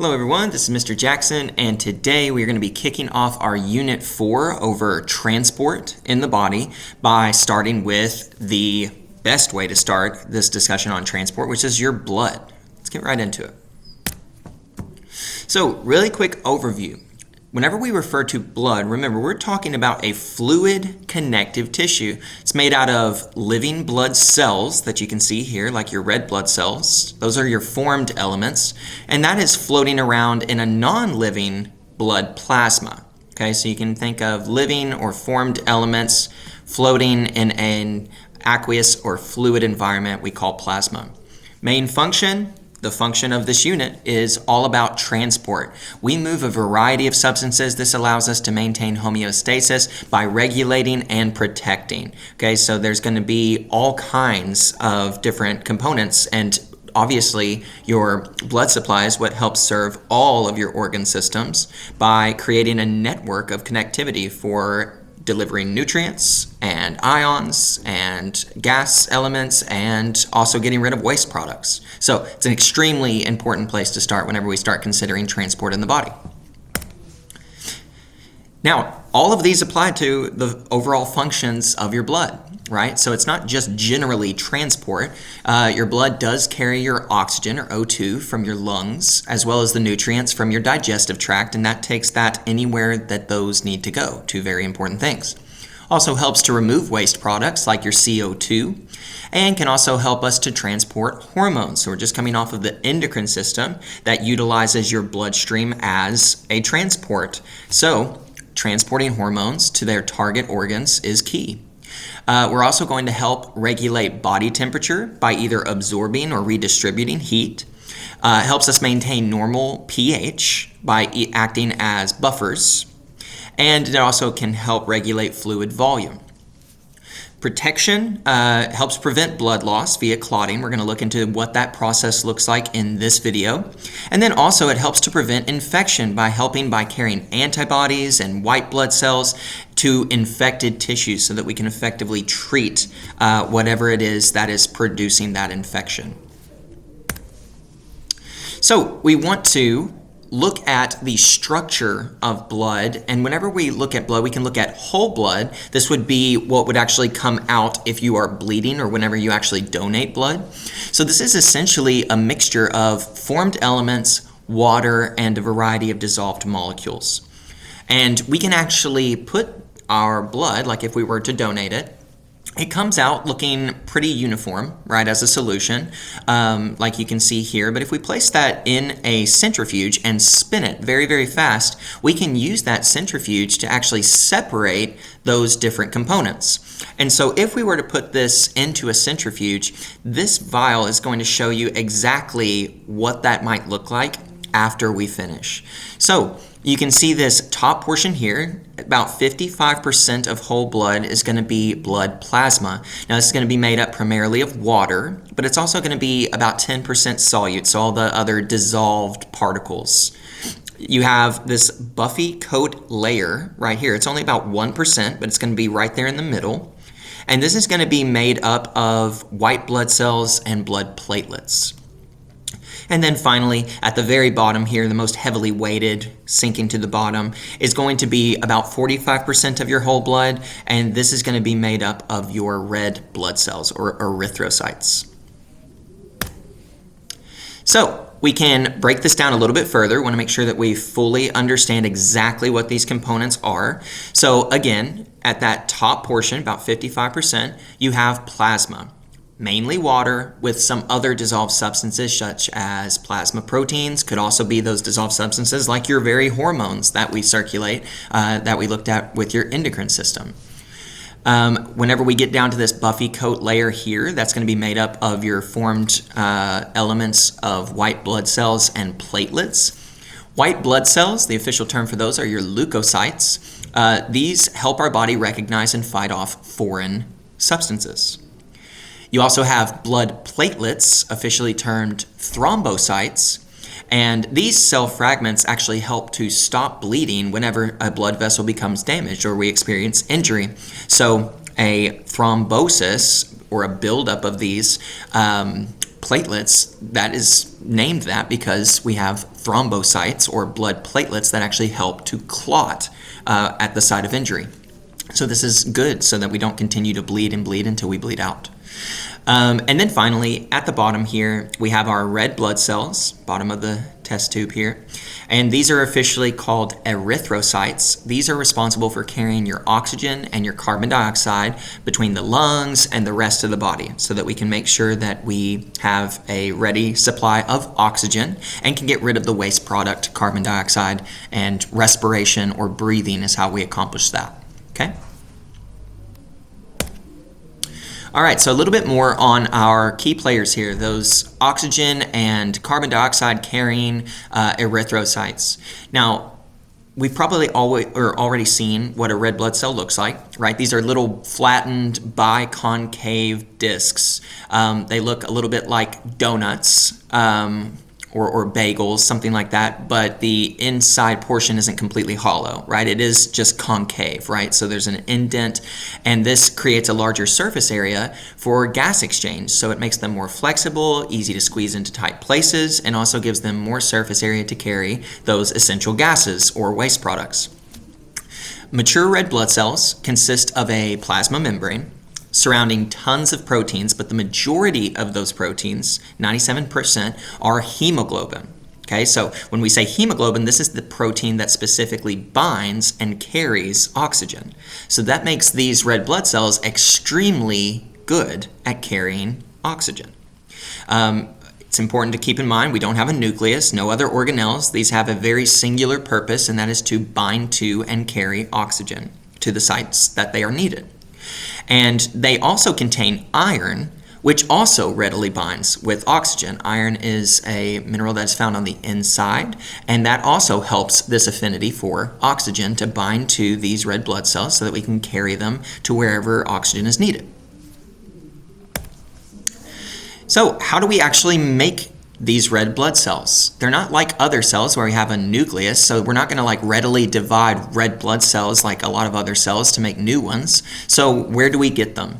Hello everyone, this is Mr. Jackson, and today we are going to be kicking off our Unit 4 over transport in the body by starting with the best way to start this discussion on transport, which is your blood. Let's get right into it. So, really quick overview. Whenever we refer to blood, remember we're talking about a fluid connective tissue. It's made out of living blood cells that you can see here, like your red blood cells. Those are your formed elements, and that is floating around in a non-living blood plasma. Okay, so you can think of living or formed elements floating in an aqueous or fluid environment we call plasma. Main function. The function of this unit is all about transport. We move a variety of substances. This allows us to maintain homeostasis by regulating and protecting. Okay, so there's going to be all kinds of different components, and obviously your blood supply is what helps serve all of your organ systems by creating a network of connectivity for delivering nutrients and ions and gas elements and also getting rid of waste products. So it's an extremely important place to start whenever we start considering transport in the body. Now, all of these apply to the overall functions of your blood, right? So it's not just generally transport. Your blood does carry your oxygen, or O2, from your lungs, as well as the nutrients from your digestive tract, and that takes that anywhere that those need to go. Two very important things. Also helps to remove waste products like your CO2, and can also help us to transport hormones. So we're just coming off of the endocrine system that utilizes your bloodstream as a transport. So transporting hormones to their target organs is key. We're also going to help regulate body temperature by either absorbing or redistributing heat. Helps us maintain normal pH by acting as buffers. And it also can help regulate fluid volume. Protection helps prevent blood loss via clotting. We're going to look into what that process looks like in this video. And then also it helps to prevent infection by carrying antibodies and white blood cells to infected tissues so that we can effectively treat whatever it is that is producing that infection. So we want to look at the structure of blood, and whenever we look at blood, we can look at whole blood. This would be what would actually come out if you are bleeding or whenever you actually donate blood. So this is essentially a mixture of formed elements, water, and a variety of dissolved molecules. And we can actually put our blood, like if we were to donate it, it comes out looking pretty uniform, right, as a solution, like you can see here. But if we place that in a centrifuge and spin it very, very fast, we can use that centrifuge to actually separate those different components. And so if we were to put this into a centrifuge, this vial is going to show you exactly what that might look like after we finish. So you can see this top portion here. About 55% of whole blood is going to be blood plasma. Now this is going to be made up primarily of water, but it's also going to be about 10% solute, so all the other dissolved particles. You have this buffy coat layer right here. It's only about 1%, but it's going to be right there in the middle. And this is going to be made up of white blood cells and blood platelets. And then finally, at the very bottom here, the most heavily weighted, sinking to the bottom, is going to be about 45% of your whole blood, and this is going to be made up of your red blood cells, or erythrocytes. So we can break this down a little bit further. We want to make sure that we fully understand exactly what these components are. So again, at that top portion, about 55%, you have plasma. Mainly water with some other dissolved substances such as plasma proteins. Could also be those dissolved substances like your very hormones that we circulate, that we looked at with your endocrine system. Whenever we get down to this buffy coat layer here, that's going to be made up of your formed elements of white blood cells and platelets. White blood cells, the official term for those, are your leukocytes. These help our body recognize and fight off foreign substances. You also have blood platelets, officially termed thrombocytes, and these cell fragments actually help to stop bleeding whenever a blood vessel becomes damaged or we experience injury. So a thrombosis or a buildup of these platelets, that is named that because we have thrombocytes or blood platelets that actually help to clot at the site of injury. So this is good so that we don't continue to bleed and bleed until we bleed out. And then finally, at the bottom here, we have our red blood cells, bottom of the test tube here. And these are officially called erythrocytes. These are responsible for carrying your oxygen and your carbon dioxide between the lungs and the rest of the body so that we can make sure that we have a ready supply of oxygen and can get rid of the waste product, carbon dioxide, and respiration or breathing is how we accomplish that. Okay? All right, so a little bit more on our key players here, those oxygen and carbon dioxide carrying erythrocytes. Now, we've probably already seen what a red blood cell looks like, right? These are little flattened biconcave discs. They look a little bit like donuts or bagels, something like that, but the inside portion isn't completely hollow, right? It is just concave, right? So there's an indent, and this creates a larger surface area for gas exchange. So it makes them more flexible, easy to squeeze into tight places, and also gives them more surface area to carry those essential gases or waste products. Mature red blood cells consist of a plasma membrane surrounding tons of proteins, but the majority of those proteins, 97%, are hemoglobin. Okay, so when we say hemoglobin, this is the protein that specifically binds and carries oxygen. So that makes these red blood cells extremely good at carrying oxygen. It's important to keep in mind we don't have a nucleus, no other organelles. These have a very singular purpose, and that is to bind to and carry oxygen to the sites that they are needed. And they also contain iron, which also readily binds with oxygen. Iron is a mineral that is found on the inside, and that also helps this affinity for oxygen to bind to these red blood cells so that we can carry them to wherever oxygen is needed. So how do we actually make these red blood cells? They're not like other cells where we have a nucleus, so we're not going to readily divide red blood cells like a lot of other cells to make new ones. So where do we get them?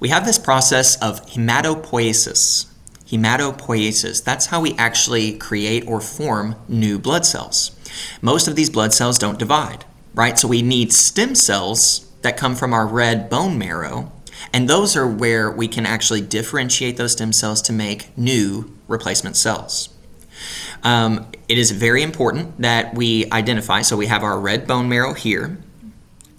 We have this process of hematopoiesis. Hematopoiesis, that's how we actually create or form new blood cells. Most of these blood cells don't divide, right? So we need stem cells that come from our red bone marrow, and those are where we can actually differentiate those stem cells to make new replacement cells. It is very important that we identify, so we have our red bone marrow here,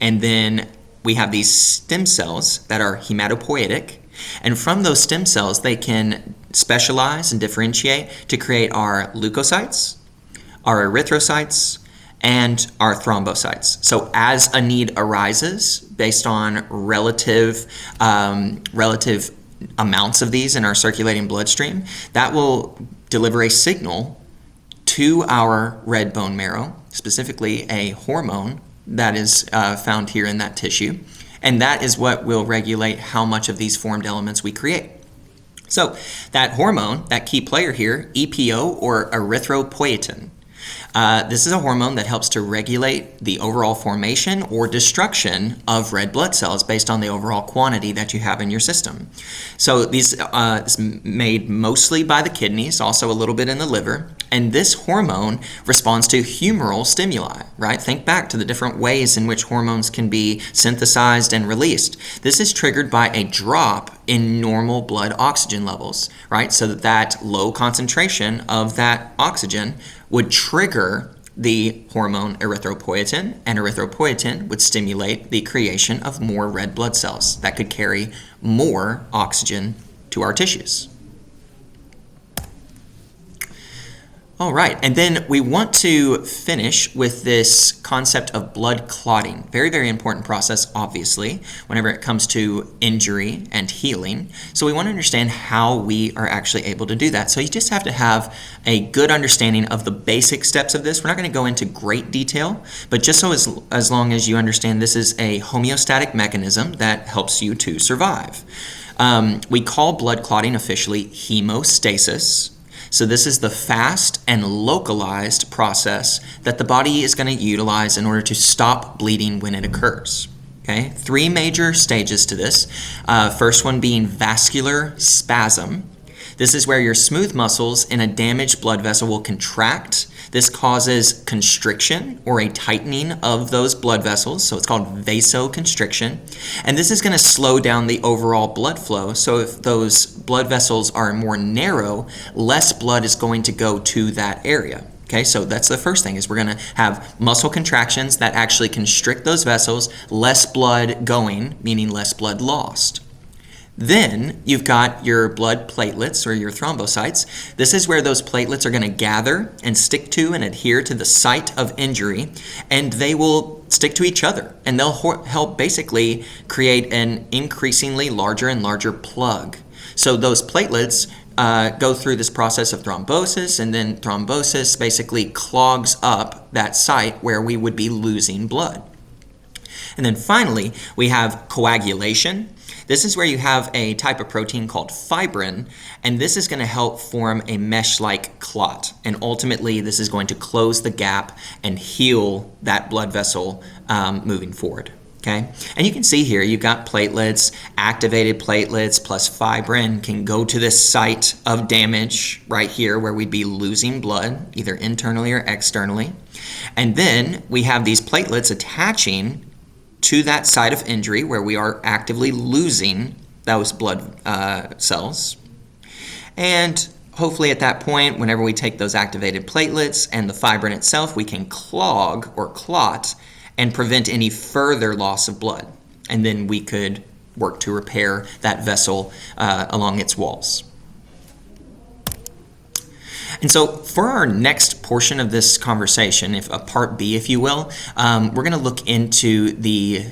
and then we have these stem cells that are hematopoietic, and from those stem cells they can specialize and differentiate to create our leukocytes, our erythrocytes, and our thrombocytes. So as a need arises based on relative amounts of these in our circulating bloodstream, that will deliver a signal to our red bone marrow, specifically a hormone that is found here in that tissue, and that is what will regulate how much of these formed elements we create. So that hormone, that key player here, EPO or erythropoietin, this is a hormone that helps to regulate the overall formation or destruction of red blood cells based on the overall quantity that you have in your system. So these is made mostly by the kidneys, also a little bit in the liver, and this hormone responds to humoral stimuli, right? Think back to the different ways in which hormones can be synthesized and released. This is triggered by a drop in normal blood oxygen levels, right? So that low concentration of that oxygen would trigger the hormone erythropoietin, and erythropoietin would stimulate the creation of more red blood cells that could carry more oxygen to our tissues. All right, and then we want to finish with this concept of blood clotting. Very, very important process, obviously, whenever it comes to injury and healing. So we want to understand how we are actually able to do that. So you just have to have a good understanding of the basic steps of this. We're not going to go into great detail, but just so as long as you understand this is a homeostatic mechanism that helps you to survive. We call blood clotting officially hemostasis. So this is the fast and localized process that the body is going to utilize in order to stop bleeding when it occurs. Okay, 3 major stages to this. First one being vascular spasm. This is where your smooth muscles in a damaged blood vessel will contract. This causes constriction or a tightening of those blood vessels, so it's called vasoconstriction. And this is going to slow down the overall blood flow. So if those blood vessels are more narrow, less blood is going to go to that area. Okay, so that's the first thing, is we're going to have muscle contractions that actually constrict those vessels, less blood going, meaning less blood lost. Then you've got your blood platelets or your thrombocytes. This is where those platelets are going to gather and stick to and adhere to the site of injury, and they will stick to each other, and they'll help basically create an increasingly larger and larger plug. So those platelets go through this process of thrombosis, and then thrombosis basically clogs up that site where we would be losing blood. And then finally, we have coagulation. This is where you have a type of protein called fibrin, and this is going to help form a mesh-like clot. And ultimately, this is going to close the gap and heal that blood vessel moving forward. Okay, and you can see here you've got platelets, activated platelets plus fibrin can go to this site of damage right here where we'd be losing blood, either internally or externally. And then we have these platelets attaching to that site of injury where we are actively losing those blood cells. And hopefully at that point, whenever we take those activated platelets and the fibrin itself, we can clog or clot and prevent any further loss of blood. And then we could work to repair that vessel along its walls. And so for our next portion of this conversation, part B, if you will, we're going to look into the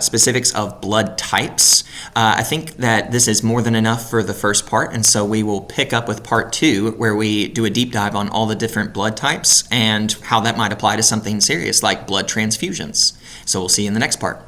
specifics of blood types. I think that this is more than enough for the first part, and so we will pick up with part 2, where we do a deep dive on all the different blood types and how that might apply to something serious like blood transfusions. So we'll see you in the next part.